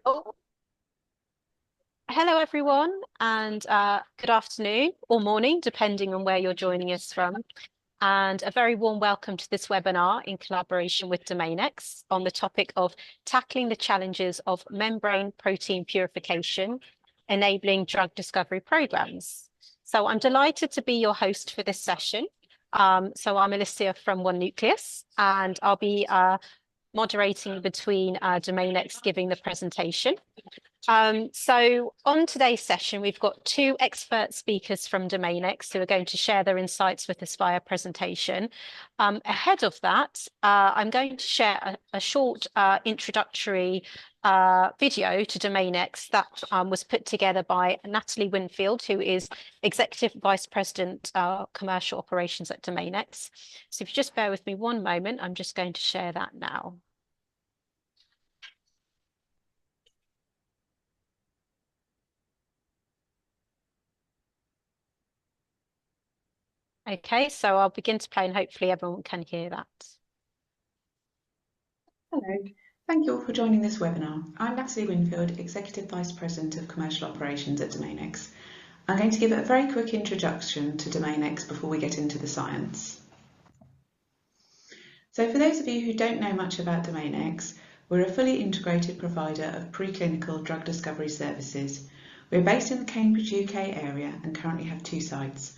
Oh, hello, everyone, and good afternoon or morning, depending on where you're joining us from. And a very warm welcome to this webinar in collaboration with Domainex on the topic of tackling the challenges of membrane protein purification, enabling drug discovery programs. So I'm delighted to be your host for this session. So I'm Alicia from One Nucleus, and I'll be moderating between Domainex giving the presentation. So on today's session, we've got two expert speakers from Domainex who are going to share their insights with us via presentation. Ahead of that, I'm going to share a short introductory video to Domainex that was put together by Natalie Winfield, who is Executive Vice President Commercial Operations at Domainex. So if you just bear with me one moment, I'm just going to share that now. Okay, so I'll begin to play and hopefully everyone can hear that. Hello, thank you all for joining this webinar. I'm Natalie Winfield, Executive Vice President of Commercial Operations at Domainex. I'm going to give a very quick introduction to Domainex before we get into the science. So for those of you who don't know much about Domainex, we're a fully integrated provider of preclinical drug discovery services. We're based in the Cambridge, UK area and currently have two sites.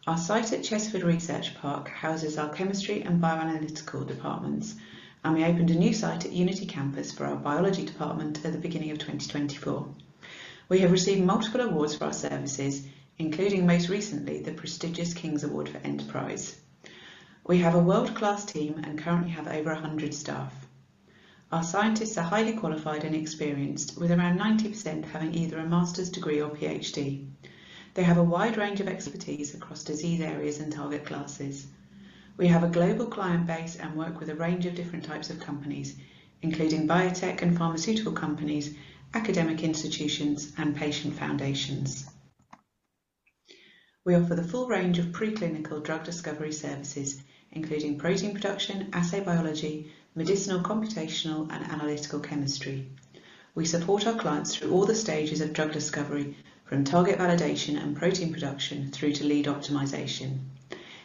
Our site at Chesford Research Park houses our chemistry and bioanalytical departments, and we opened a new site at Unity Campus for our biology department at the beginning of 2024. We have received multiple awards for our services, including most recently the prestigious King's Award for Enterprise. We have a world-class team and currently have over 100 staff. Our scientists are highly qualified and experienced, with around 90% having either a master's degree or PhD. They have a wide range of expertise across disease areas and target classes. We have a global client base and work with a range of different types of companies, including biotech and pharmaceutical companies, academic institutions, and patient foundations. We offer the full range of preclinical drug discovery services, including protein production, assay biology, medicinal, computational, and analytical chemistry. We support our clients through all the stages of drug discovery, from target validation and protein production through to lead optimization.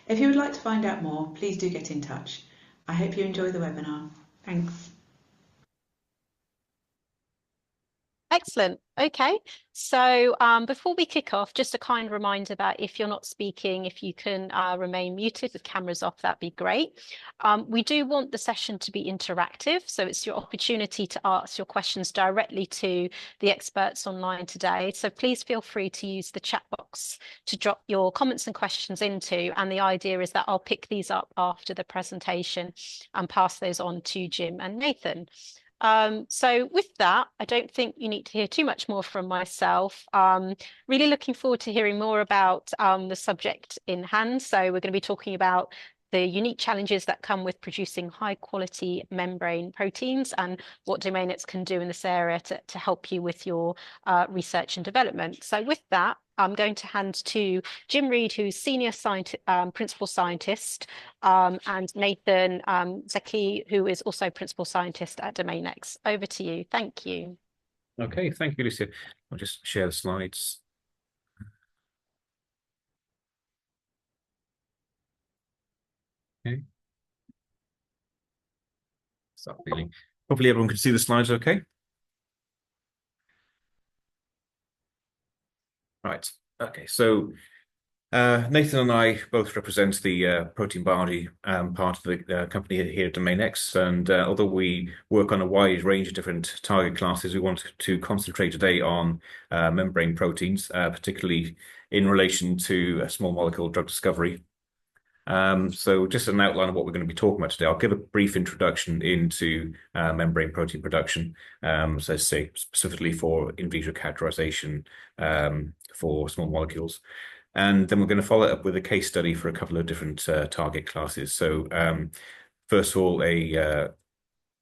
If you would like to find out more, please do get in touch. I hope you enjoy the webinar. Thanks. Excellent. Okay, so before we kick off, just a kind reminder that if you're not speaking, if you can remain muted with cameras off, that'd be great. We do want the session to be interactive, so it's your opportunity to ask your questions directly to the experts online today. So please feel free to use the chat box to drop your comments and questions into, and the idea is that I'll pick these up after the presentation and pass those on to Jim and Nathan. So with that, I don't think you need to hear too much more from myself. Really looking forward to hearing more about the subject in hand. So we're going to be talking about the unique challenges that come with producing high quality membrane proteins and what Domainex can do in this area to help you with your research and development. So with that, I'm going to hand to Jim Reed, who's Senior Principal Scientist, and Nathan Zeki, who is also Principal Scientist at Domainex. Over to you. Thank you. Okay, thank you, Lucia. I'll just share the slides. Okay. Start feeling. Hopefully everyone can see the slides okay. Right. Okay, so Nathan and I both represent the protein biology part of the company here at Domainex, and although we work on a wide range of different target classes, we want to concentrate today on membrane proteins, particularly in relation to small molecule drug discovery. So just an outline of what we're going to be talking about today. I'll give a brief introduction into membrane protein production, so say specifically for in vitro characterization for small molecules. And then we're going to follow it up with a case study for a couple of different target classes. So first of all, the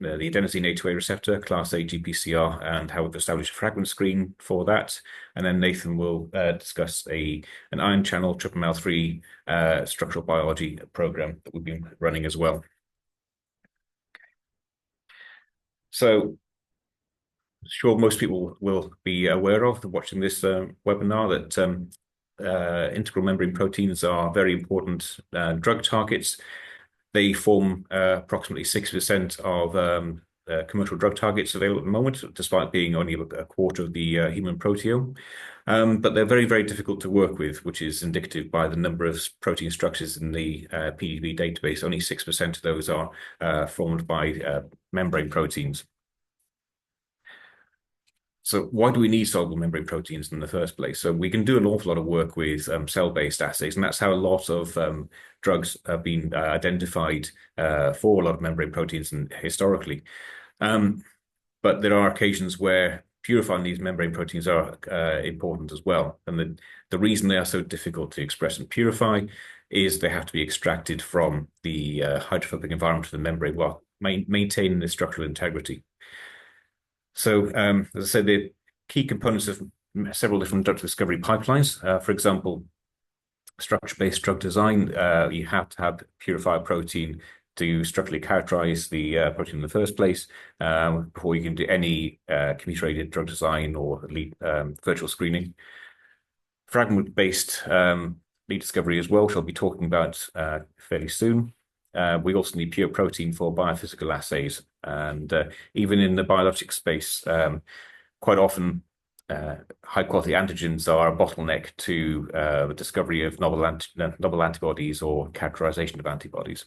adenosine A2A receptor, class A GPCR, and how we've established a fragment screen for that. And then Nathan will discuss an ion channel MML3 structural biology program that we've been running as well. So sure most people will be aware of watching this webinar that integral membrane proteins are very important drug targets. They form approximately 6% of commercial drug targets available at the moment, despite being only a quarter of the human proteome. But they're very, very difficult to work with, which is indicative by the number of protein structures in the PDB database. Only 6% of those are formed by membrane proteins. So why do we need soluble membrane proteins in the first place? So we can do an awful lot of work with cell-based assays, and that's how a lot of drugs have been identified for a lot of membrane proteins and historically. But there are occasions where purifying these membrane proteins are important as well. And the reason they are so difficult to express and purify is they have to be extracted from the hydrophobic environment of the membrane while maintaining the structural integrity. So, as I said, the key components of several different drug discovery pipelines. For example, structure-based drug design, you have to have purified protein to structurally characterize the protein in the first place before you can do any computer-aided drug design or lead, virtual screening. Fragment-based lead discovery as well, which I'll be talking about fairly soon. We also need pure protein for biophysical assays. And even in the biologic space, quite often high-quality antigens are a bottleneck to the discovery of novel antibodies or characterization of antibodies.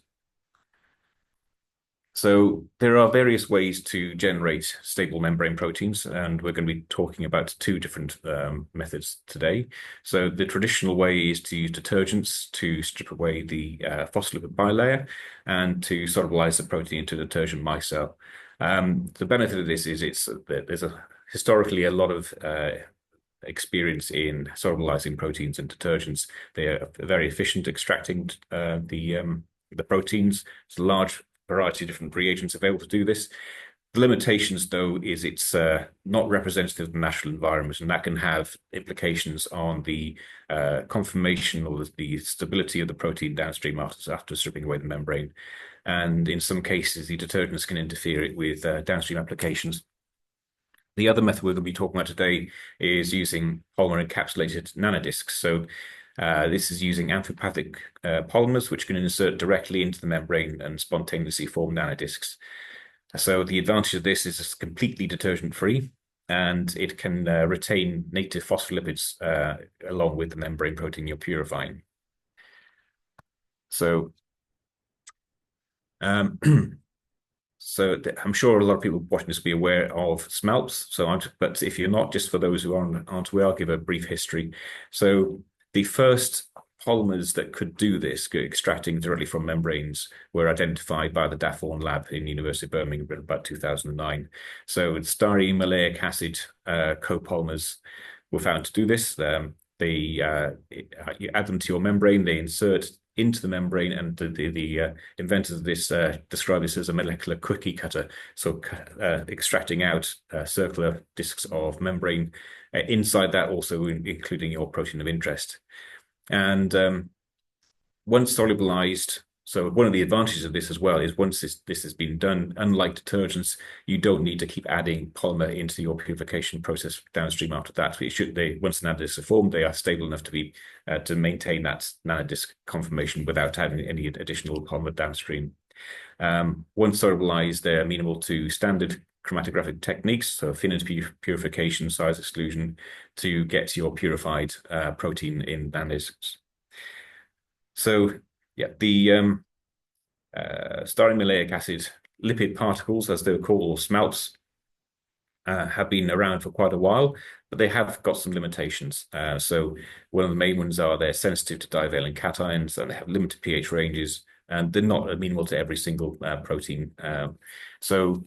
So there are various ways to generate stable membrane proteins, and we're going to be talking about two different methods today. So the traditional way is to use detergents to strip away the phospholipid bilayer and to solubilize the protein into detergent micelle. The benefit of this is there's historically a lot of experience in solubilizing proteins and detergents. They are very efficient extracting the proteins. It's a large variety of different reagents available to do this. The limitations, though, is it's not representative of the natural environment, and that can have implications on the conformation or the stability of the protein downstream after stripping away the membrane. And in some cases, the detergents can interfere with downstream applications. The other method we're going to be talking about today is using polymer encapsulated nanodiscs. So this is using amphipathic polymers, which can insert directly into the membrane and spontaneously form nanodiscs. So the advantage of this is it's completely detergent-free, and it can retain native phospholipids along with the membrane protein you're purifying. So, so I'm sure a lot of people watching this will be aware of SMELPs. But if you're not, just for those who aren't aware, I'll give a brief history. So the first polymers that could do this, extracting directly from membranes, were identified by the Dathorn lab in University of Birmingham in about 2009. So styrene maleic acid copolymers were found to do this. You add them to your membrane, they insert into the membrane, and the inventors of this describe this as a molecular cookie cutter, so extracting out circular discs of membrane, inside that also including your protein of interest. And once solubilized, so one of the advantages of this as well is once this has been done, unlike detergents, you don't need to keep adding polymer into your purification process downstream after that. Once the nanodiscs are formed, they are stable enough to maintain that nanodisc conformation without adding any additional polymer downstream. Once solubilized, they're amenable to standard chromatographic techniques, so affinity purification, size exclusion, to get your purified protein in nanodiscs. So yeah, the styrene maleic acid lipid particles, as they're called, or SMELPs, have been around for quite a while, but they have got some limitations. So one of the main ones are they're sensitive to divalent cations, and they have limited pH ranges, and they're not amenable to every single protein. So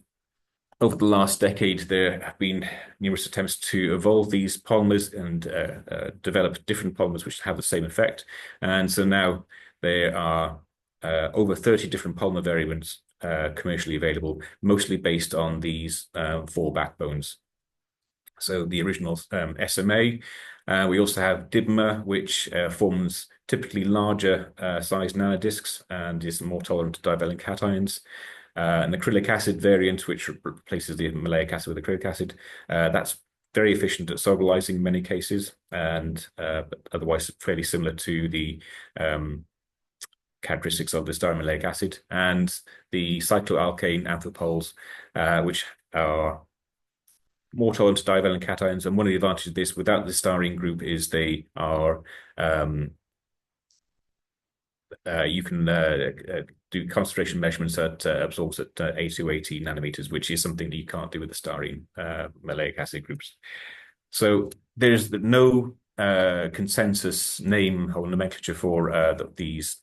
over the last decade, there have been numerous attempts to evolve these polymers and develop different polymers which have the same effect. And so now there are over 30 different polymer variants commercially available, mostly based on these 4 backbones. So the original SMA. We also have Dibmer, which forms typically larger sized nanodiscs and is more tolerant to divalent cations. An acrylic acid variant, which replaces the maleic acid with acrylic acid. That's very efficient at solubilizing in many cases, and but otherwise fairly similar to the characteristics of the styrene maleic acid, and the cycloalkane amphipoles, which are more tolerant to divalent cations. And one of the advantages of this, without the styrene group, is they are you can do concentration measurements at absorbs at 8 to 80 nanometers, which is something that you can't do with the styrene maleic acid groups. So there's no consensus name or nomenclature for these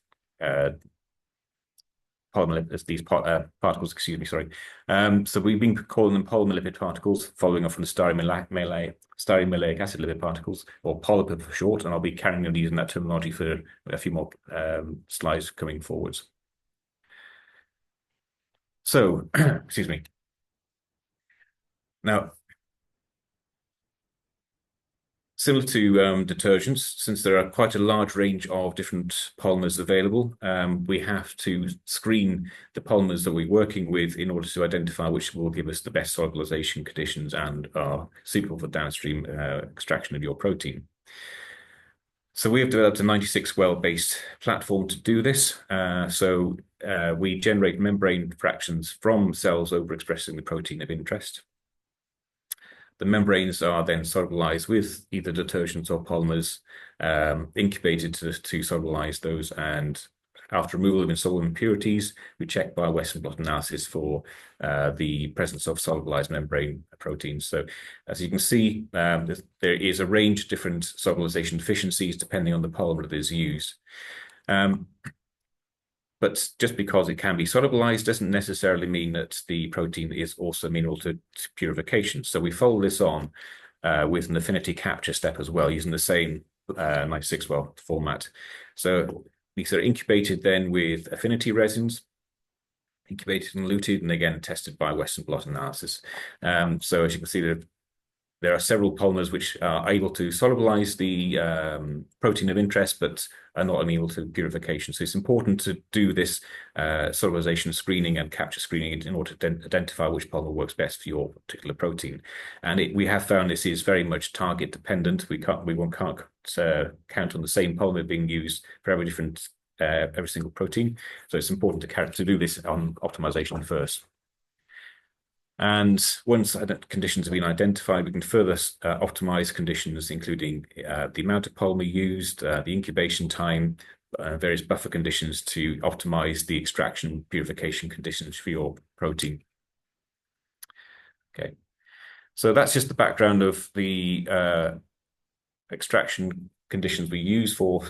polymer particles, excuse me, sorry. So we've been calling them polymer lipid particles, following off from the styrene maleic acid lipid particles, or polymer for short, and I'll be carrying on using that terminology for a few more slides coming forwards. So, excuse me. Now, similar to detergents, since there are quite a large range of different polymers available, we have to screen the polymers that we're working with in order to identify which will give us the best solubilization conditions and are suitable for downstream extraction of your protein. So we have developed a 96-well-based platform to do this. We generate membrane fractions from cells overexpressing the protein of interest. The membranes are then solubilized with either detergents or polymers, incubated to solubilize those, and after removal of insoluble impurities, we check by Western blot analysis for the presence of solubilized membrane proteins. So as you can see, there is a range of different solubilization efficiencies depending on the polymer that is used. But just because it can be solubilized doesn't necessarily mean that the protein is also amenable to purification. So we follow this on with an affinity capture step as well, using the same 96-well format. So these are incubated then with affinity resins, incubated and luted, and again tested by Western blot analysis. So as you can see, there are several polymers which are able to solubilize the protein of interest, but are not amenable to purification. So it's important to do this solubilization screening and capture screening in order to identify which polymer works best for your particular protein. And we have found this is very much target dependent. We can't count on the same polymer being used for every single protein. So it's important to do this on optimization first. And once conditions have been identified, we can further optimize conditions, including the amount of polymer used, the incubation time, various buffer conditions to optimize the extraction purification conditions for your protein. Okay, so that's just the background of the extraction conditions we use for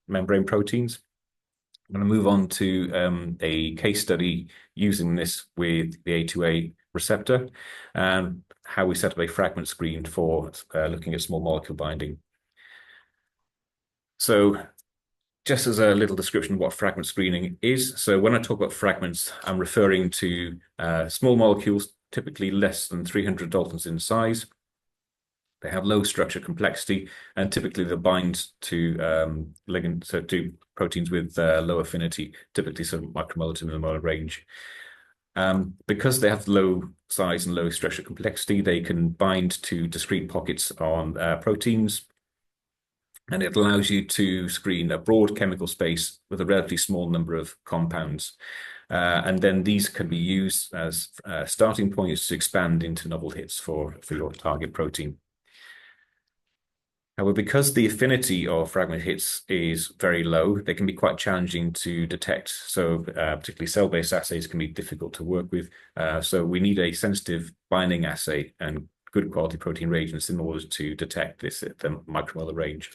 membrane proteins. I'm going to move on to a case study using this with the A2A receptor and how we set up a fragment screen for looking at small molecule binding. So just as a little description of what fragment screening is. So when I talk about fragments, I'm referring to small molecules, typically less than 300 Daltons in size. They have low structure complexity, and typically they bind to ligands, so to proteins with low affinity, typically some micromolar to millimolar range. Because they have low size and low structure complexity, they can bind to discrete pockets on proteins, and it allows you to screen a broad chemical space with a relatively small number of compounds. And then these can be used as starting points to expand into novel hits for your target protein. However, because the affinity of fragment hits is very low, they can be quite challenging to detect. So particularly cell-based assays can be difficult to work with. So we need a sensitive binding assay and good quality protein reagents in order to detect this at the micromolar range.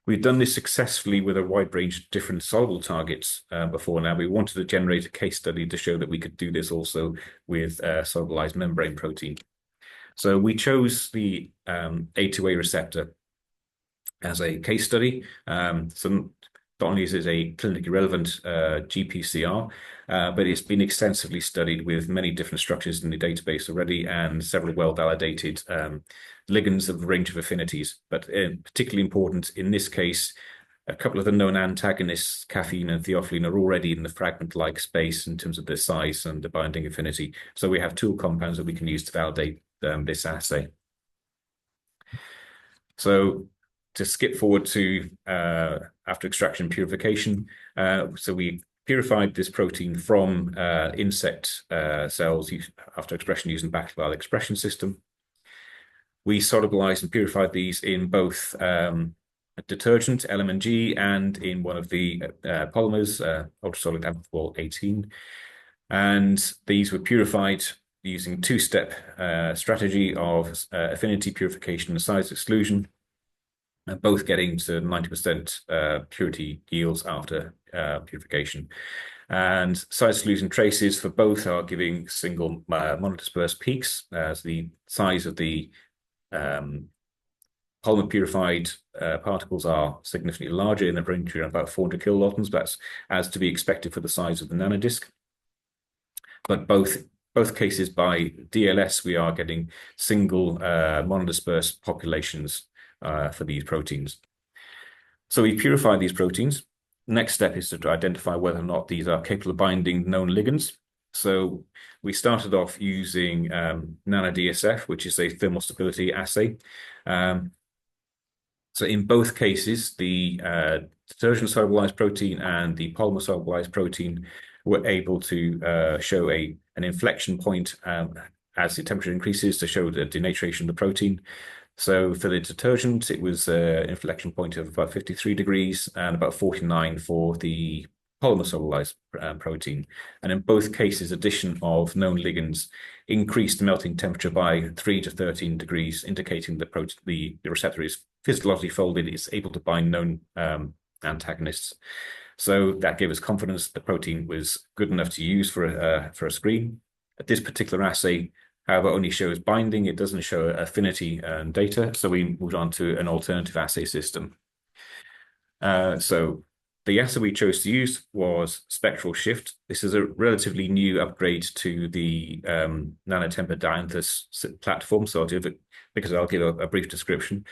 We've done this successfully with a wide range of different soluble targets before now. We wanted to generate a case study to show that we could do this also with solubilized membrane protein. So we chose the A2A receptor as a case study. So not only is it a clinically relevant GPCR, but it's been extensively studied with many different structures in the database already and several well-validated ligands of a range of affinities. But particularly important in this case, a couple of the known antagonists, caffeine and theophylline, are already in the fragment-like space in terms of their size and the binding affinity. So we have two compounds that we can use to validate this assay. So to skip forward to after extraction purification, so we purified this protein from insect cells after expression using bacterial expression system. We solubilized and purified these in both detergent, LMNG, and in one of the polymers, ultrasolid amphibol 18. And these were purified using two-step strategy of affinity purification and size exclusion, both getting to 90% purity yields after purification. And size exclusion traces for both are giving single monodispersed peaks, as the size of the polymer purified particles are significantly larger in the range of about 400 kilodaltons. That's as to be expected for the size of the nanodisk. But both cases by DLS, we are getting single monodispersed populations for these proteins. So we purify these proteins. Next step is to identify whether or not these are capable of binding known ligands. So we started off using NanoDSF, which is a thermal stability assay. So in both cases, the detergent solubilized protein and the polymer solubilized protein were able to show an inflection point as the temperature increases to show the denaturation of the protein. So for the detergent, it was an inflection point of about 53 degrees and about 49 for the polymer solubilized protein. And in both cases, addition of known ligands increased the melting temperature by 3 to 13 degrees, indicating that the receptor is physiologically folded, it's able to bind known antagonists. So that gave us confidence the protein was good enough to use for a screen. This particular assay, however, only shows binding. It doesn't show affinity and data. So we moved on to an alternative assay system. So the assay we chose to use was Spectral Shift. This is a relatively new upgrade to the nanotemper dianthus platform. So I'll give it, because I'll give a brief description.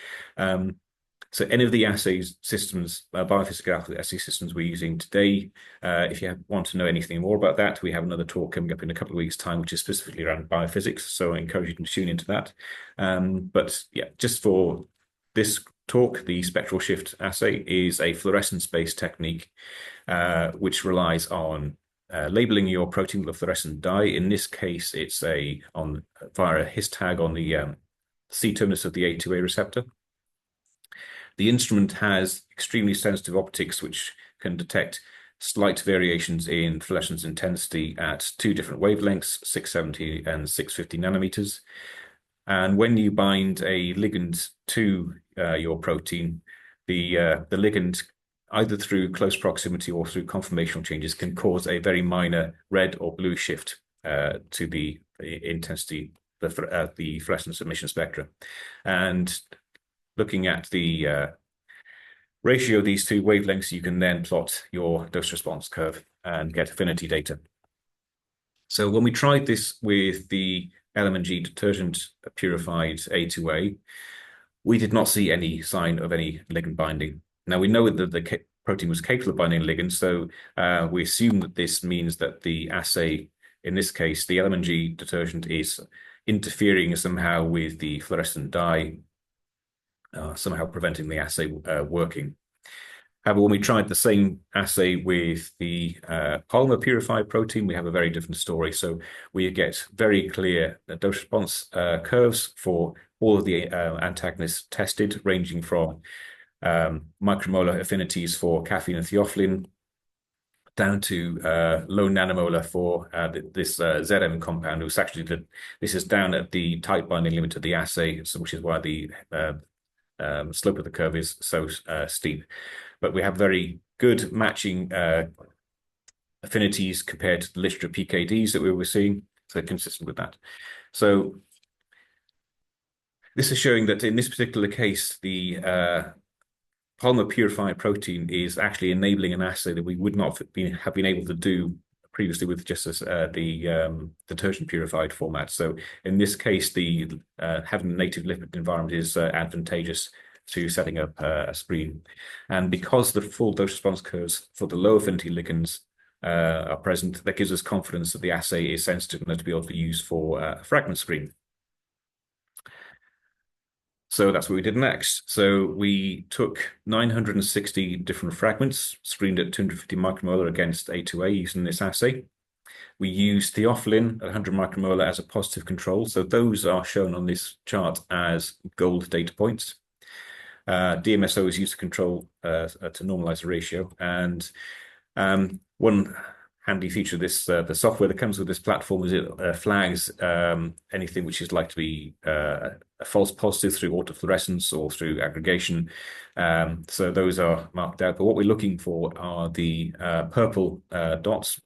So any of the assays systems, biophysical assay systems we're using today, if you want to know anything more about that, we have another talk coming up in a couple of weeks' time, which is specifically around biophysics. So I encourage you to tune into that. But yeah, just for this talk, the Spectral Shift assay is a fluorescence-based technique, which relies on labeling your protein with a fluorescent dye. In this case, it's via a his tag on the C-terminus of the A2A receptor. The instrument has extremely sensitive optics, which can detect slight variations in fluorescence intensity at two different wavelengths, 670 and 650 nanometers. And when you bind a ligand to your protein, the ligand, either through close proximity or through conformational changes, can cause a very minor red or blue shift to the intensity, the fluorescence emission spectra. And looking at the ratio of these two wavelengths, you can then plot your dose response curve and get affinity data. So when we tried this with the LMNG detergent purified A2A, we did not see any sign of any ligand binding. Now we know that the protein was capable of binding ligands, so we assume that this means that the assay, in this case, the LMNG detergent, is interfering somehow with the fluorescent dye, somehow preventing the assay working. However, when we tried the same assay with the polymer purified protein, we have a very different story. So we get very clear dose response curves for all of the antagonists tested, ranging from micromolar affinities for caffeine and theophylline down to low nanomolar for this ZM compound. It was actually this is down at the tight binding limit of the assay, so which is why the slope of the curve is so steep. But we have very good matching affinities compared to the literature PKDs that we were seeing, so consistent with that. So this is showing that in this particular case, the polymer purified protein is actually enabling an assay that we would not have been able to do previously with just the detergent purified format. So in this case, the having a native lipid environment is advantageous to setting up a screen. And because the full dose response curves for the low affinity ligands are present, that gives us confidence that the assay is sensitive enough to be able to be used for a fragment screen. So that's what we did next. So we took 960 different fragments, screened at 250 micromolar against A2A using this assay. We used theophylline at 100 micromolar as a positive control. So those are shown on this chart as gold data points. DMSO is used to control to normalize the ratio. And one handy feature of this, the software that comes with this platform, is it flags anything which is likely to be a false positive through autofluorescence or through aggregation. So those are marked out. But what we're looking for are the purple dots,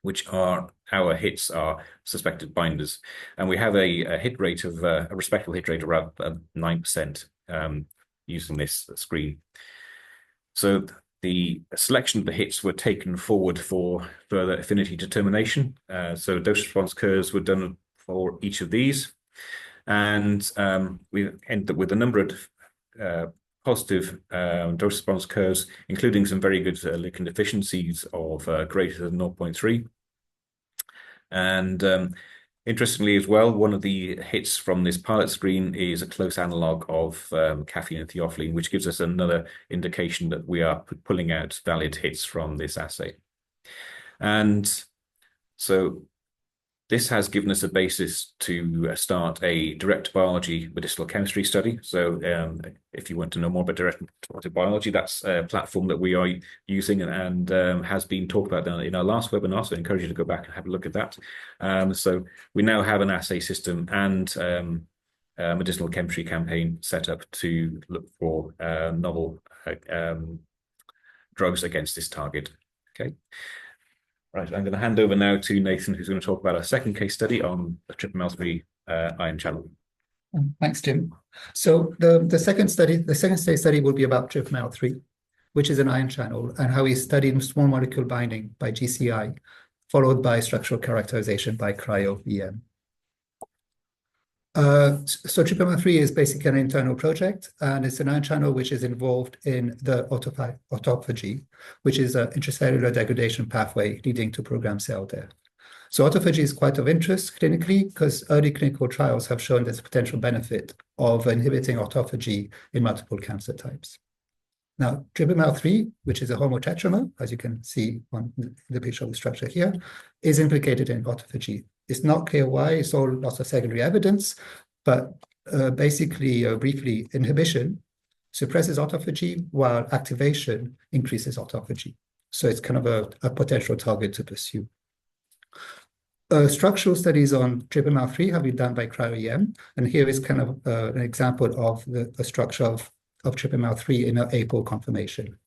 which are our hits, are suspected binders. And we have a hit rate of a respectable hit rate of around 9% using this screen. So the selection of the hits were taken forward for further affinity determination. So dose response curves were done for each of these. And we ended up with a number of positive dose response curves, including some very good ligand efficiencies of greater than 0.3. And interestingly as well, one of the hits from this pilot screen is a close analog of caffeine and theophylline, which gives us another indication that we are pulling out valid hits from this assay. And so this has given us a basis to start a direct biology medicinal chemistry study. So if you want to know more about direct biology, that's a platform that we are using and has been talked about in our last webinar. So I encourage you to go back and have a look at that. So we now have an assay system and a medicinal chemistry campaign set up to look for novel drugs against this target. Okay. Right, I'm going to hand over now to Nathan, who's going to talk about our second case study on the TRPM3 ion channel. Thanks, Jim. So the second case study will be about TRPM3, which is an ion channel, and how we studied small molecule binding by GCI, followed by structural characterization by Cryo-EM. So TRPM3 is basically an internal project, and it's an ion channel which is involved in the autophagy, which is an intracellular degradation pathway leading to programmed cell death. So autophagy is quite of interest clinically because early clinical trials have shown there's a potential benefit of inhibiting autophagy in multiple cancer types. Now, TRPM3, which is a homotetramer, as you can see on the picture of the structure here, is implicated in autophagy. It's not clear why, it's all lots of secondary evidence, but basically, briefly, inhibition suppresses autophagy while activation increases autophagy. So it's kind of a potential target to pursue. Structural studies on TRPM3 have been done by Cryo-EM, and here is kind of an example of the structure of TRPM3 in an APOL conformation.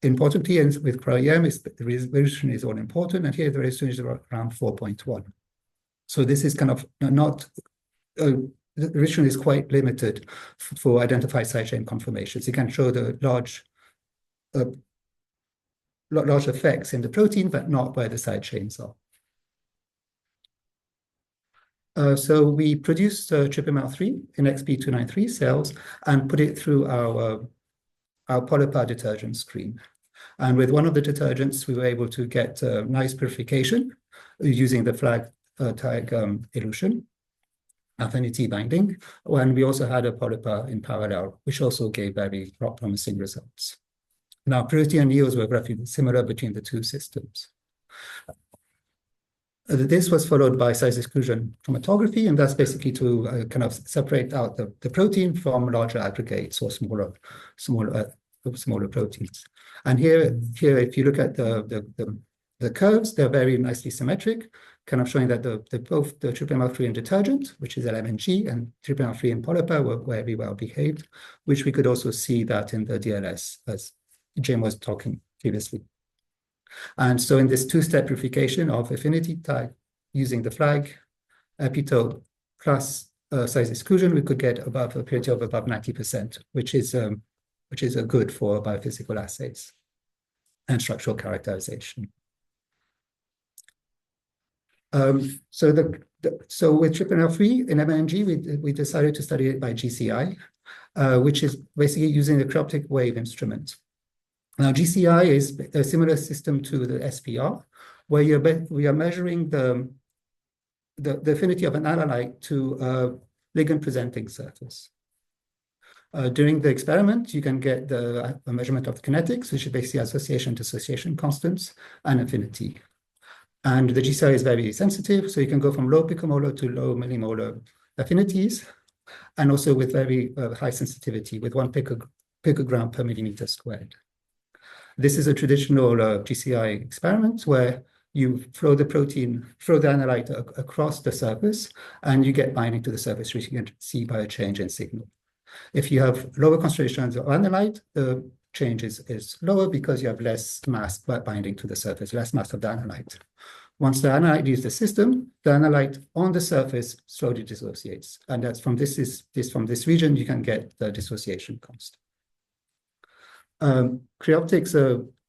Importantly, with Cryo-EM, the resolution is all important, and here the resolution is around 4.1. So this is kind of not, the resolution is quite limited for identified side chain conformations. You can show the large effects in the protein, but not where the side chains are. So we produced TRPM3 in XP293 cells and put it through our Polymer detergent screen. And with one of the detergents, we were able to get nice purification using the flag tag elution, affinity binding, and we also had a polymer in parallel, which also gave very promising results. Now, purity and yields were roughly similar between the two systems. This was followed by size exclusion chromatography, and that's basically to kind of separate out the protein from larger aggregates or smaller proteins. And here, if you look at the curves, they're very nicely symmetric, kind of showing that both the TRPM3 in detergent, which is LMNG, and TRPM3 in polymer were very well behaved, which we could also see that in the DLS, as Jim was talking previously. And so in this two-step purification of affinity tag using the flag epitope plus size exclusion, we could get above a purity of above 90%, which is good for biophysical assays and structural characterization. So with TRPML3 in MNG, we decided to study it by GCI, which is basically using the cryoptic wave instrument. Now, GCI is a similar system to the SPR, where we are measuring the affinity of an analyte to a ligand-presenting surface. During the experiment, you can get a measurement of the kinetics, which is basically association-dissociation constants, and affinity. And the GCI is very sensitive, so you can go from low picomolar to low millimolar affinities, and also with very high sensitivity, with 1 picogram per millimeter squared. This is a traditional GCI experiment where you throw the analyte across the surface, and you get binding to the surface, which you can see by a change in signal. If you have lower concentrations of analyte, the change is lower because you have less mass binding to the surface, less mass of the analyte. Once the analyte leaves the system, the analyte on the surface slowly dissociates. And that's from this region, you can get the dissociation constant. Cryo-Optics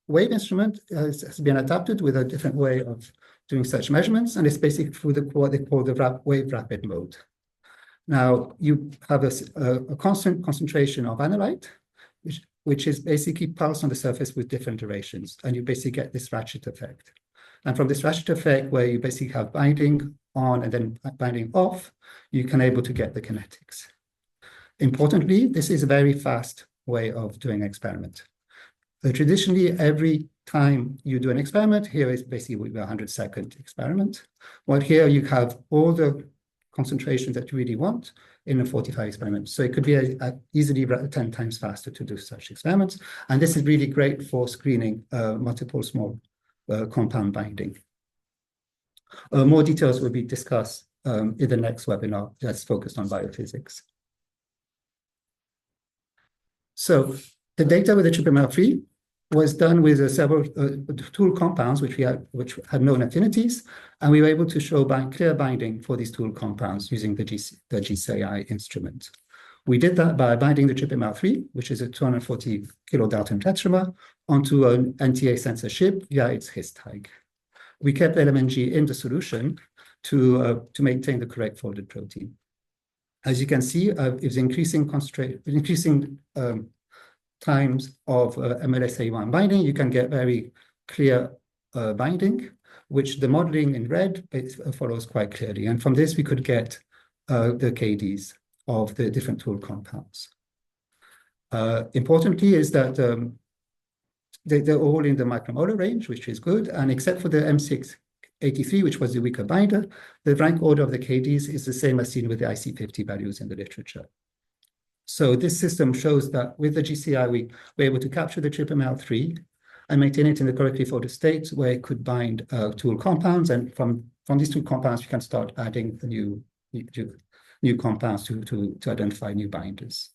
wave instrument has been adapted with a different way of doing such measurements, and it's basically through what they call the wave rapid mode. Now, you have a constant concentration of analyte, which is basically pulsed on the surface with different durations, and you basically get this ratchet effect. And from this ratchet effect, where you basically have binding on and then binding off, you can able to get the kinetics. Importantly, this is a very fast way of doing an experiment. Traditionally, every time you do an experiment, here is basically a 100-second experiment. While here you have all the concentrations that you really want in a 45 experiment. So it could be easily 10 times faster to do such experiments. And this is really great for screening multiple small compound binding. More details will be discussed in the next webinar that's focused on biophysics. So the data with the TRPML3 was done with several tool compounds which had known affinities, and we were able to show clear binding for these tool compounds using the GCI instrument. We did that by binding the TRPML3, which is a 240 kilodalton tetramer, onto an NTA sensor chip via its His tag. We kept LMNG in the solution to maintain the correct folded protein. As you can see, it's increasing times of MLSA1 binding, you can get very clear binding, which the modeling in red follows quite clearly. And from this, we could get the KDs of the different tool compounds. Importantly is that they're all in the micromolar range, which is good. And except for the M683, which was the weaker binder, the rank order of the KDs is the same as seen with the IC50 values in the literature. So this system shows that with the GCI, we were able to capture the TRPML3 and maintain it in the correctly folded state where it could bind tool compounds. And from these two compounds, we can start adding the new compounds to identify new binders.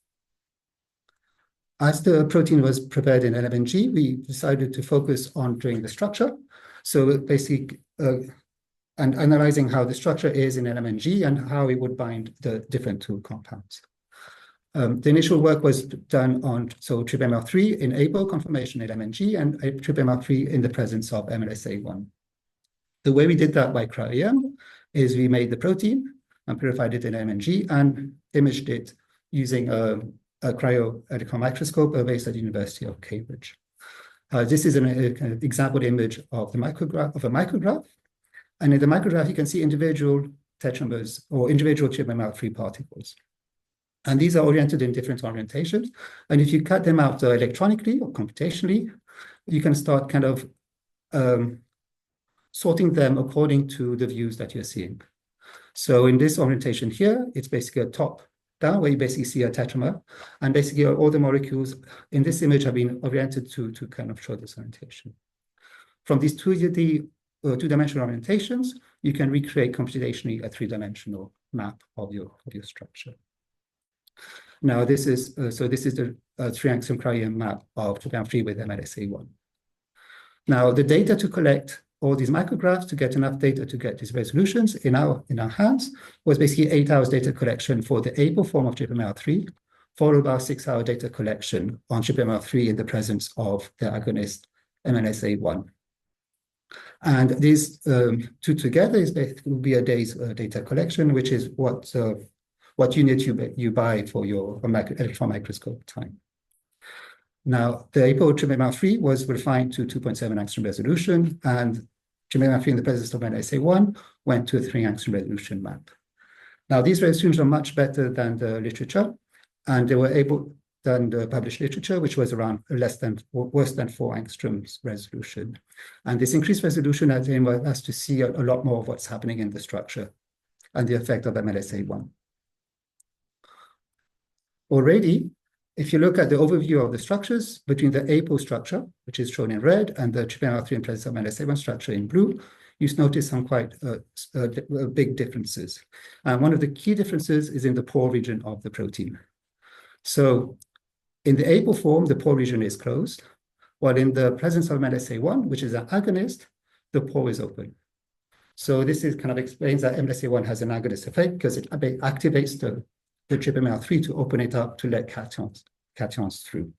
As the protein was prepared in LMNG, we decided to focus on doing the structure. So basically, and analyzing how the structure is in LMNG and how it would bind the different tool compounds. The initial work was done on TRPML3 in APO conformation in LMNG and TRPML3 in the presence of MLSA1. The way we did that by Cryo-EM is we made the protein and purified it in LMNG and imaged it using a cryo-electron microscope based at the University of Cambridge. This is an example image of a micrograph. And in the micrograph, you can see individual tetramers or individual TRPML3 particles. And these are oriented in different orientations. And if you cut them out electronically or computationally, you can start kind of sorting them according to the views that you're seeing. So in this orientation here, it's basically a top down where you basically see a tetramer. And basically all the molecules in this image have been oriented to kind of show this orientation. From these two-dimensional orientations, you can recreate computationally a three-dimensional map of your structure. Now, this is the 3-axiom Cryo-EM map of TRPML3 with MLSA1. Now, the data to collect all these micrographs to get enough data to get these resolutions in our hands was basically 8 hours data collection for the APO form of TRPML3, followed by 6-hour data collection on TRPML3 in the presence of the agonist MLSA1. And these two together is will be a day's data collection, which is what unit you buy for your electron microscope time. Now, the APO-3 was refined to 2.7 angstrom resolution, and 3 in the presence of SA1 went to a 3 angstrom resolution map. Now, these resolutions are much better than the literature, and they were able than the published literature, which was around worse than 4 angstroms resolution. And this increased resolution enabled us to see a lot more of what's happening in the structure and the effect of MLSA1. Already, if you look at the overview of the structures between the APO structure, which is shown in red, and the TRPM3 in presence of MLSA1 structure in blue, you notice some quite big differences. And one of the key differences is in the pore region of the protein. So in the APO form, the pore region is closed, while in the presence of MLSA1, which is an agonist, the pore is open. So this is kind of explains that MLSA1 has an agonist effect because it activates the TRPM3 to open it up to let cations through.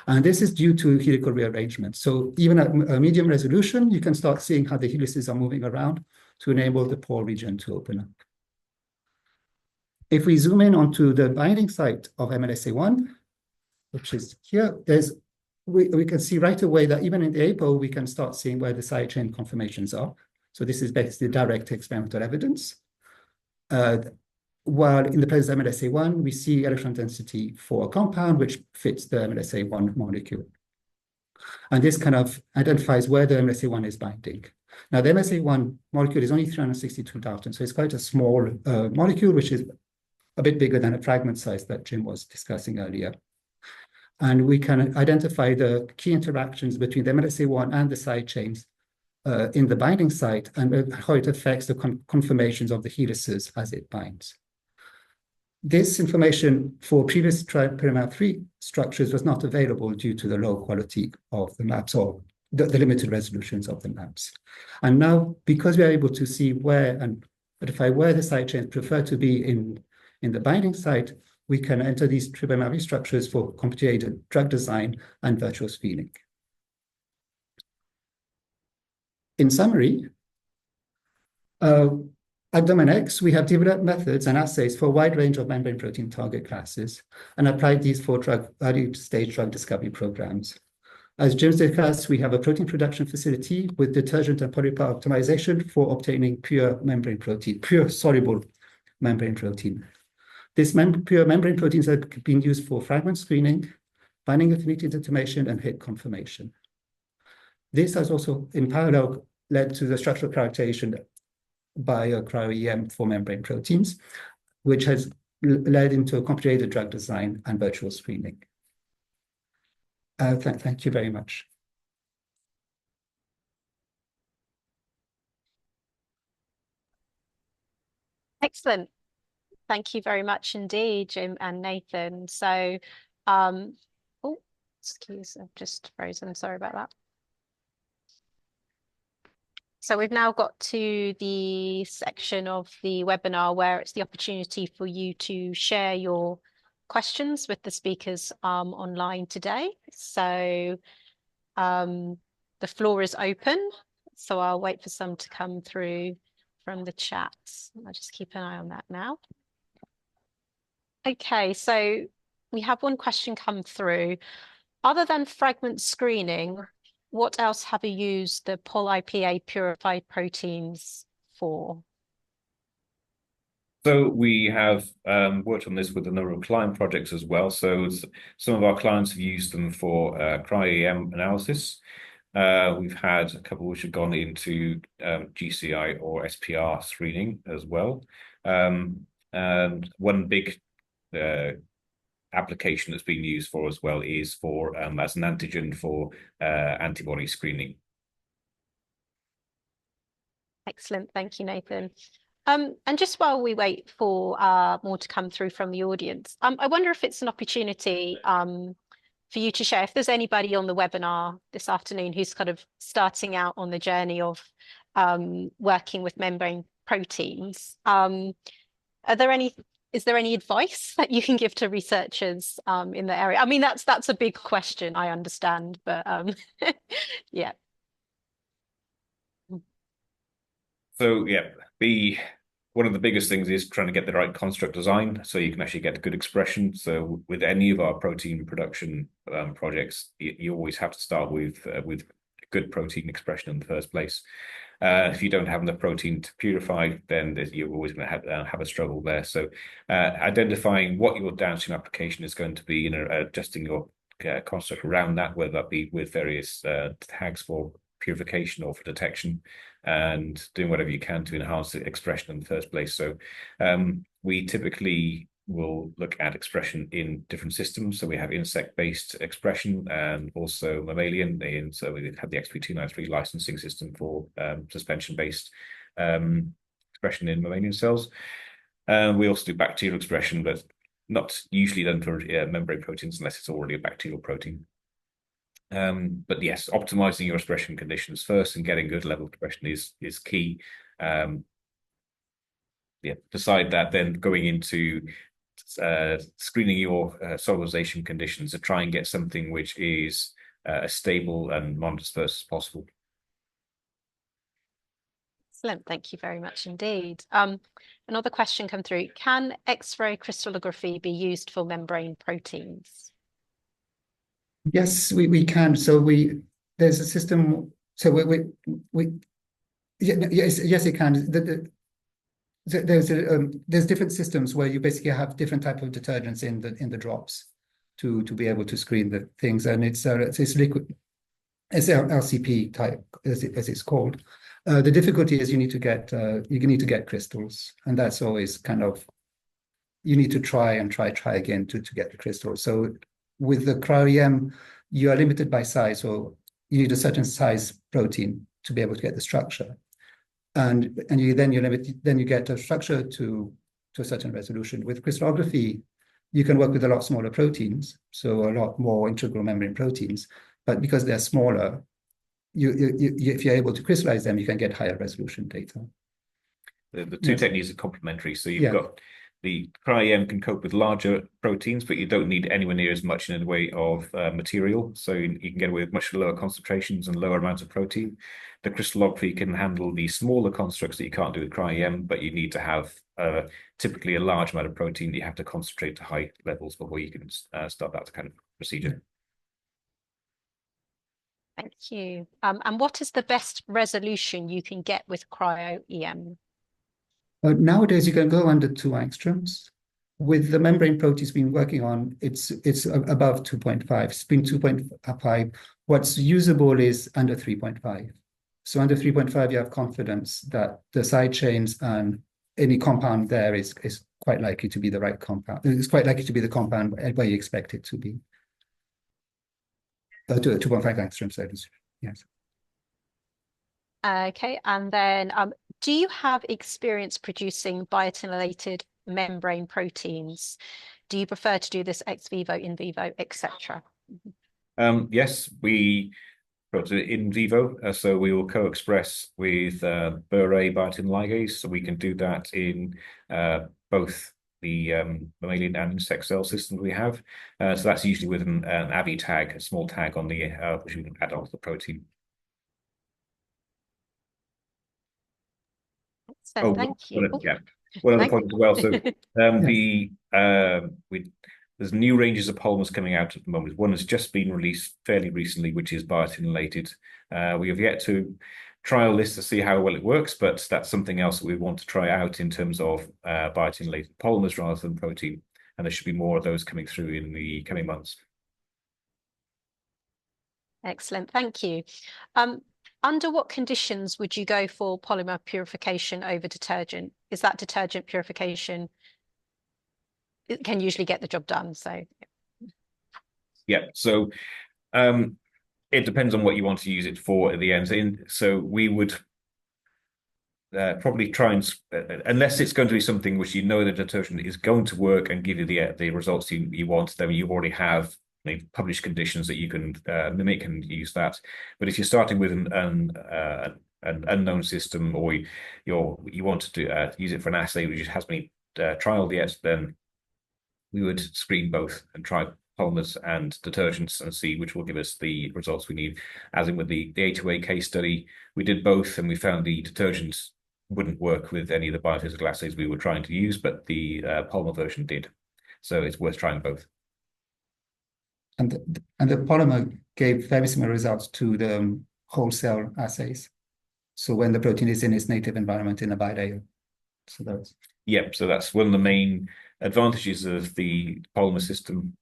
And this is due to helical rearrangement. So even at a medium resolution, you can start seeing how the helices are moving around to enable the pore region to open up. If we zoom in onto the binding site of MLSA1, which is here, we can see right away that even in the APO, we can start seeing where the side chain conformations are. So this is basically direct experimental evidence. While in the presence of MLSA1, we see electron density for a compound which fits the MLSA1 molecule. And this kind of identifies where the MLSA1 is binding. Now, the MLSA1 molecule is only 362 Daltons, so it's quite a small molecule, which is a bit bigger than a fragment size that Jim was discussing earlier. And we can identify the key interactions between the MLSA1 and the side chains in the binding site and how it affects the conformations of the helices as it binds. This information for previous TRPM3 structures was not available due to the low quality of the maps or the limited resolutions of the maps. And now, because we are able to see where and identify where the side chains prefer to be in the binding site, we can enter these TRPM3 structures for computer-aided drug design and virtual screening. In summary, at Domainex, we have developed methods and assays for a wide range of membrane protein target classes and applied these for early-stage drug discovery programs. As Jim discussed, we have a protein production facility with detergent and polymer optimization for obtaining pure membrane protein, pure soluble membrane protein. This pure membrane proteins have been used for fragment screening, binding affinity determination, and hit confirmation. This has also, in parallel, led to the structural characterization by a Cryo-EM for membrane proteins, which has led into a computer-aided drug design and virtual screening. Thank you very much. Excellent. Thank you very much indeed, Jim and Nathan. So, oh, excuse me, I've just frozen. Sorry about that. So we've now got to the section of the webinar where it's the opportunity for you to share your questions with the speakers online today. So the floor is open. So I'll wait for some to come through from the chat. I'll just keep an eye on that now. Okay, so we have one question come through. Other than fragment screening, what else have you used the PolIPA purified proteins for? So we have worked on this with a number of client projects as well. So some of our clients have used them for Cryo-EM analysis. We've had a couple which have gone into GCI or SPR screening as well. And one big application that's been used for as well is for as an antigen for antibody screening. Excellent, thank you, Nathan. And just while we wait for more to come through from the audience, I wonder if it's an opportunity for you to share, if there's anybody on the webinar this afternoon who's kind of starting out on the journey of working with membrane proteins. Is there any advice that you can give to researchers in the area? I mean, that's a big question, I understand, but yeah. So yeah, one of the biggest things is trying to get the right construct design so you can actually get good expression. So with any of our protein production projects, you always have to start with good protein expression in the first place. If you don't have enough protein to purify, then you're always going to have a struggle there. So identifying what your downstream application is going to be and adjusting your construct around that, whether that be with various tags for purification or for detection, and doing whatever you can to enhance the expression in the first place. So we typically will look at expression in different systems. So we have insect-based expression and also mammalian. So we have the XP293 licensing system for suspension-based expression in mammalian cells. We also do bacterial expression, but not usually done for membrane proteins unless it's already a bacterial protein. But yes, optimizing your expression conditions first and getting good level of expression is key. Beside that, then going into screening your solubilization conditions to try and get something which is as stable and non-dispersed as possible. Excellent, thank you very much indeed. Another question come through. Can X-ray crystallography be used for membrane proteins? Yes, we can. So there's a system. So yes, it can. There's different systems where you basically have different type of detergents in the drops to be able to screen the things, and it's liquid, it's LCP type as it's called. The difficulty is you need to get crystals, and that's always kind of, you need to try again to get the crystals. So with the Cryo-EM, you are limited by size, so you need a certain size protein to be able to get the structure. And you get a structure to a certain resolution. With crystallography, you can work with a lot smaller proteins, so a lot more integral membrane proteins. But because they're smaller, if you're able to crystallize them, you can get higher resolution data. The two techniques are complementary. So you've got the Cryo-EM can cope with larger proteins, but you don't need anywhere near as much in the way of material. So you can get away with much lower concentrations and lower amounts of protein. The crystallography can handle the smaller constructs that you can't do with Cryo-EM, but you need to have typically a large amount of protein that you have to concentrate to high levels before you can start that kind of procedure. Thank you. And what is the best resolution you can get with Cryo-EM? Nowadays, you can go under 2 angstroms. With the membrane proteins we've been working on, it's above 2.5. It's been 2.5. What's usable is under 3.5. So under 3.5, you have confidence that the side chains and any compound there is quite likely to be the right compound. It's quite likely to be the compound where you expect it to be. 2.5 angstroms, yes. Okay, and then do you have experience producing biotinylated membrane proteins? Do you prefer to do this ex vivo, in vivo, etc.? Yes, we put it in vivo, so we will co-express with Bure biotin ligase, so we can do that in both the mammalian and insect cell systems we have. So that's usually with an ABI tag, a small tag on the which we can add onto the protein. So thank you. One other point as well. So there's new ranges of polymers coming out at the moment. One has just been released fairly recently, which is biotinylated. We have yet to trial this to see how well it works, but that's something else that we want to try out in terms of biotinylated polymers rather than protein. And there should be more of those coming through in the coming months. Excellent, thank you. Under what conditions would you go for polymer purification over detergent? Is that detergent purification? It can usually get the job done. So yeah, so it depends on what you want to use it for at the end. So we would probably try and, unless it's going to be something which you know the detergent is going to work and give you the results you want, then you already have published conditions that you can mimic and use that. But if you're starting with an unknown system, or you want to use it for an assay which hasn't been trialed yet, then we would screen both and try polymers and detergents and see which will give us the results we need. As in with the A2A case study, we did both and we found the detergents wouldn't work with any of the biophysical assays we were trying to use, but the polymer version did. So it's worth trying both. And the polymer gave very similar results to the whole cell assays. So when the protein is in its native environment in a bilayer. So that's so that's one of the main advantages of the polymer system,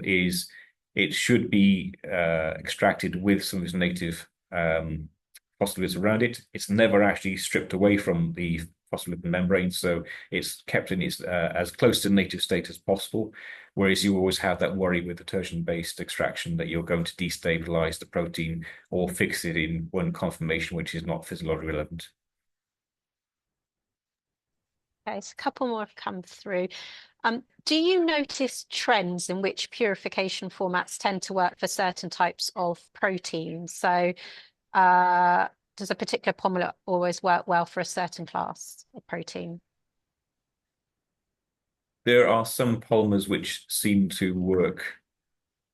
is it should be extracted with some of its native phospholipids around it. It's never actually stripped away from the phospholipid membrane, so it's kept in its as close to native state as possible. Whereas you always have that worry with detergent-based extraction that you're going to destabilize the protein or fix it in one conformation, which is not physiologically relevant. Okay, so a couple more have come through. Do you notice trends in which purification formats tend to work for certain types of proteins? So does a particular polymer always work well for a certain class of protein? There are some polymers which seem to work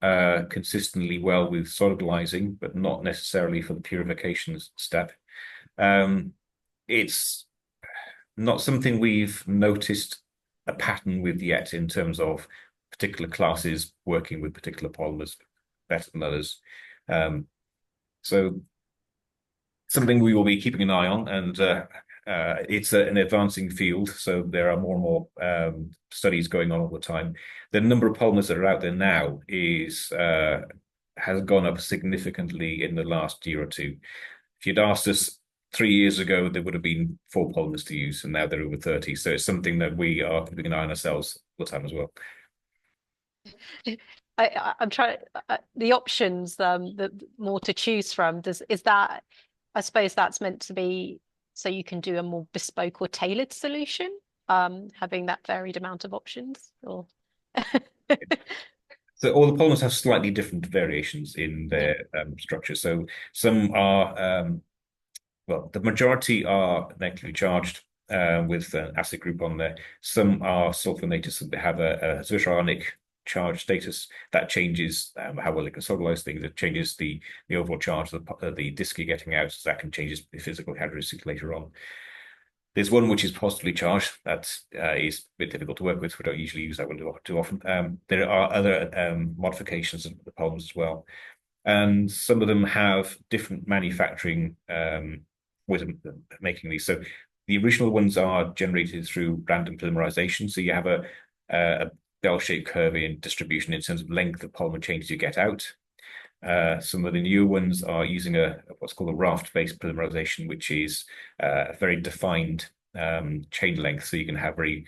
consistently well with solubilizing, but not necessarily for the purification step. It's not something we've noticed a pattern with yet in terms of particular classes working with particular polymers better than others. So something we will be keeping an eye on, and it's an advancing field, so there are more and more studies going on all the time. The number of polymers that are out there now has gone up significantly in the last year or two. If you'd asked us 3 years ago, there would have been 4 polymers to use, and now there are over 30. So it's something that we are keeping an eye on ourselves all the time as well. I'm trying the options, the more to choose from. Is that, I suppose that's meant to be so you can do a more bespoke or tailored solution, having that varied amount of options, or So all the polymers have slightly different variations in their structure. So some are, well, the majority are negatively charged with an acid group on there. Some are sulfonated, so they have a zwitterionic charge status that changes how well it can solubilize things. It changes the overall charge of the disk you're getting out, so that can change the physical characteristics later on. There's one which is positively charged. That is a bit difficult to work with. We don't usually use that one too often. There are other modifications of the polymers as well, and some of them have different manufacturing with making these. So the original ones are generated through random polymerization. So you have a bell-shaped curve in distribution in terms of length of polymer changes you get out. Some of the newer ones are using what's called a raft-based polymerization, which is a very defined chain length, so you can have very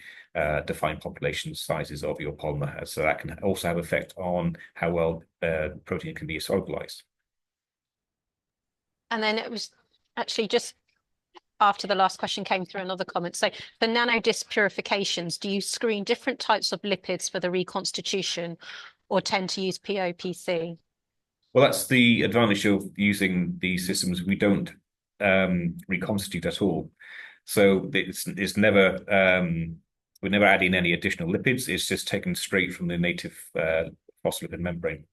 defined population sizes of your polymer. So that can also have effect on how well protein can be solubilized. And then it was actually just after the last question came through another comment. So for nanodisk purifications, do you screen different types of lipids for the reconstitution or tend to use POPC? Well, that's the advantage of using these systems. We don't reconstitute at all. So it's never, we never add in any additional lipids. It's just taken straight from the native phospholipid membrane.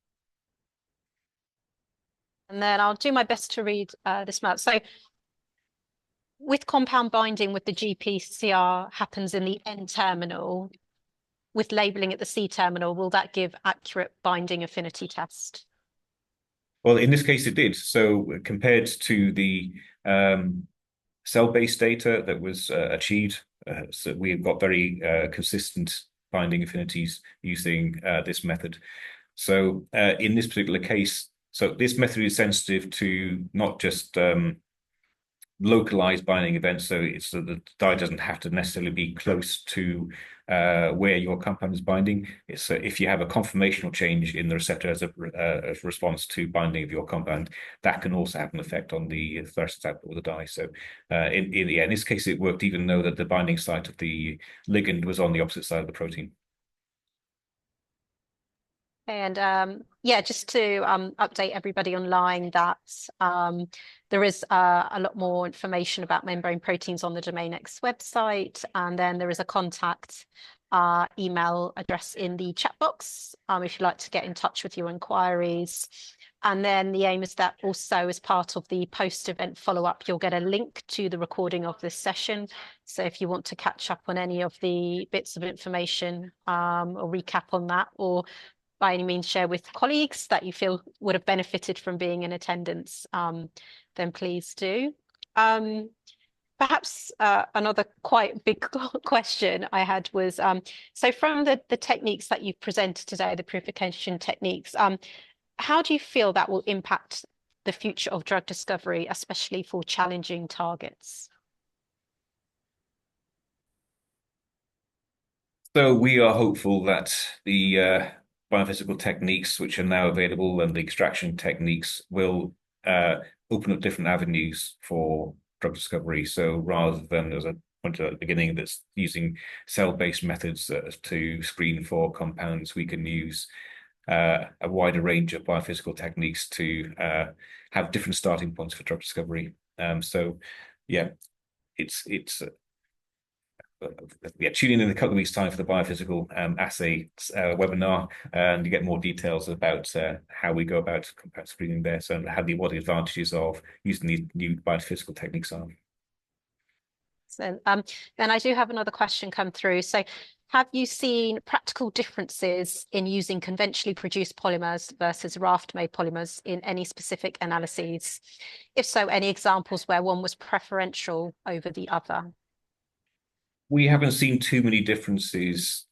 And then I'll do my best to read this out. So with compound binding with the GPCR happens in the N-terminal, with labeling at the C-terminal, will that give accurate binding affinity test? Well, in this case, it did. So compared to the cell-based data that was achieved, so we've got very consistent binding affinities using this method. So in this particular case, so this method is sensitive to not just localized binding events, so it's so the dye doesn't have to necessarily be close to where your compound is binding. It's if you have a conformational change in the receptor as a response to binding of your compound, that can also have an effect on the fluorescence output of the dye. So in this case, it worked even though that the binding site of the ligand was on the opposite side of the protein. And yeah, just to update everybody online that there is a lot more information about membrane proteins on the Domainex website, and then there is a contact email address in the chat box if you'd like to get in touch with your inquiries. And then the aim is that also as part of the post-event follow-up, you'll get a link to the recording of this session. So if you want to catch up on any of the bits of information or recap on that, or by any means share with colleagues that you feel would have benefited from being in attendance, then please do. Perhaps another quite big question I had was, so from the techniques that you've presented today, the purification techniques, how do you feel that will impact the future of drug discovery, especially for challenging targets? So we are hopeful that the biophysical techniques which are now available and the extraction techniques will open up different avenues for drug discovery. So rather than, as I pointed out at the beginning, that's using cell-based methods to screen for compounds, we can use a wider range of biophysical techniques to have different starting points for drug discovery. So yeah, tune in a couple of weeks' time for the biophysical assay webinar, and you get more details about how we go about compound screening there, so what the advantages of using these new biophysical techniques are. So, then I do have another question come through. So have you seen practical differences in using conventionally produced polymers versus raft-made polymers in any specific analyses? If so, any examples where one was preferential over the other? We haven't seen too many differences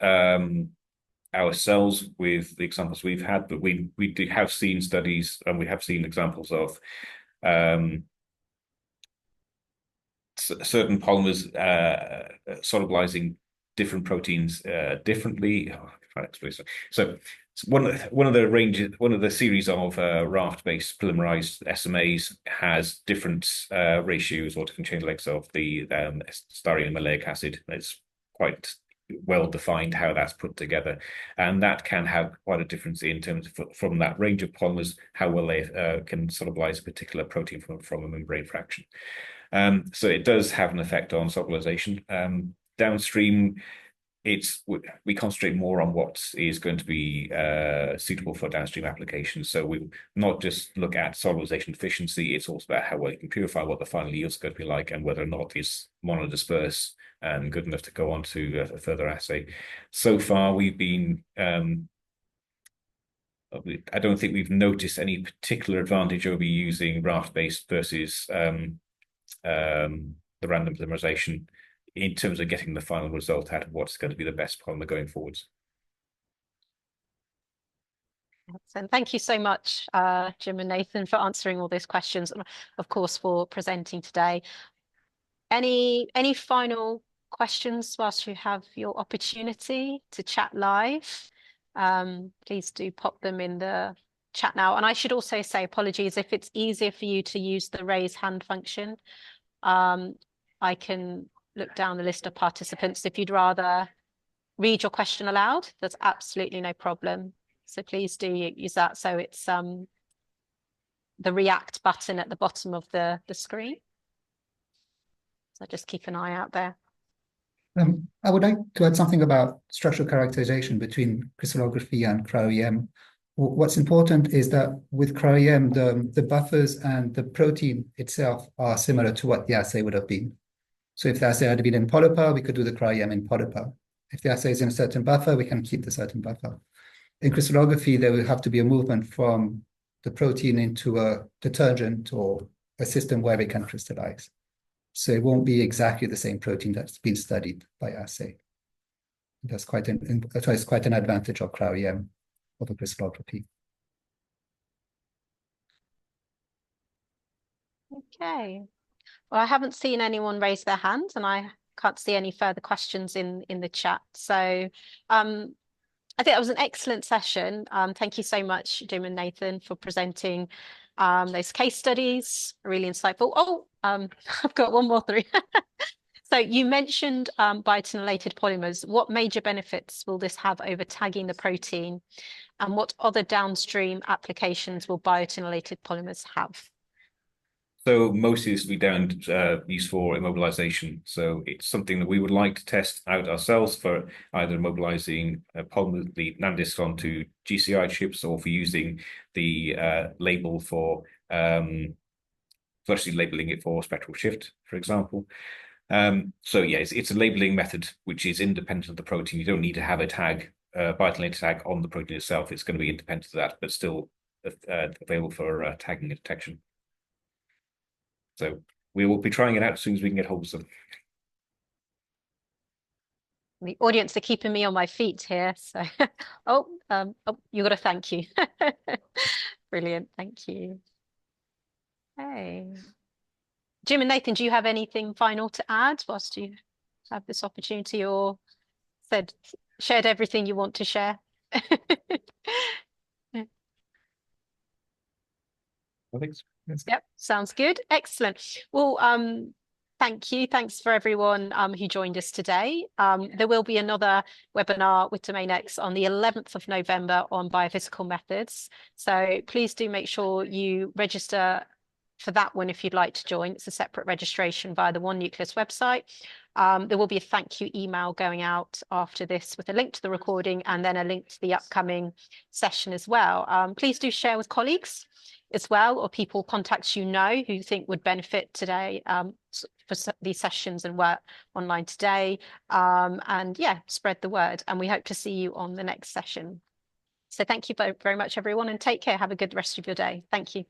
ourselves with the examples we've had, but we have seen studies and we have seen examples of certain polymers solubilizing different proteins differently. So one of the series of raft-based polymerized SMAs has different ratios or different chain lengths of the styrene and maleic acid. It's quite well defined how that's put together, and that can have quite a difference in terms of from that range of polymers how well they can solubilize a particular protein from a membrane fraction. So it does have an effect on solubilization. Downstream, we concentrate more on what is going to be suitable for downstream applications. So we not just look at solubilization efficiency, it's also about how well you can purify, what the final yield is going to be like, and whether or not it's monodisperse and good enough to go on to a further assay. So far, we've been I don't think we've noticed any particular advantage over using raft-based versus the random polymerization in terms of getting the final result out of what's going to be the best polymer going forwards. And thank you so much, Jim and Nathan, for answering all those questions, and of course for presenting today. Any final questions whilst you have your opportunity to chat live? Please do pop them in the chat now. And I should also say apologies if it's easier for you to use the raise hand function. I can look down the list of participants. If you'd rather read your question aloud, that's absolutely no problem. So please do use that. So it's the react button at the bottom of the screen. So just keep an eye out there. I would like to add something about structural characterization between crystallography and Cryo-EM. What's important is that with Cryo-EM, the buffers and the protein itself are similar to what the assay would have been. So if the assay had been in polyper, we could do the Cryo-EM in polyper. If the assay is in a certain buffer, we can keep the certain buffer. In crystallography, there will have to be a movement from the protein into a detergent or a system where it can crystallize. So it won't be exactly the same protein that's been studied by assay. That's quite an advantage of Cryo-EM over crystallography. Okay. Well, I haven't seen anyone raise their hand, and I can't see any further questions in the chat. So I think that was an excellent session. Thank you so much, Jim and Nathan, for presenting those case studies. Really insightful. Oh, I've got one more through. So you mentioned biotinylated polymers. What major benefits will this have over tagging the protein? And what other downstream applications will biotinylated polymers have? So mostly this will be down used for immobilization. So it's something that we would like to test out ourselves for either immobilizing polymer, the nanodiscs onto GCI chips, or for using the label for virtually labeling it for spectral shift, for example. So yeah, it's a labeling method which is independent of the protein. You don't need to have a tag, biotinylated tag on the protein itself. It's going to be independent of that, but still available for tagging and detection. So we will be trying it out as soon as we can get hold of some. The audience are keeping me on my feet here. So, oh, you got a thank you. Brilliant, thank you. Hey, Jim and Nathan, do you have anything final to add whilst you have this opportunity, or shared everything you want to share? Yep, sounds good. Excellent. Well, thank you. Thanks for everyone who joined us today. There will be another webinar with Domainex on the 11th of November on biophysical methods. So please do make sure you register for that one if you'd like to join. It's a separate registration via the One Nucleus website. There will be a thank you email going out after this with a link to the recording and then a link to the upcoming session as well. Please do share with colleagues as well, or people contacts you know who think would benefit today for these sessions and work online today. And yeah, spread the word. And we hope to see you on the next session. So thank you very much, everyone, and take care. Have a good rest of your day. Thank you.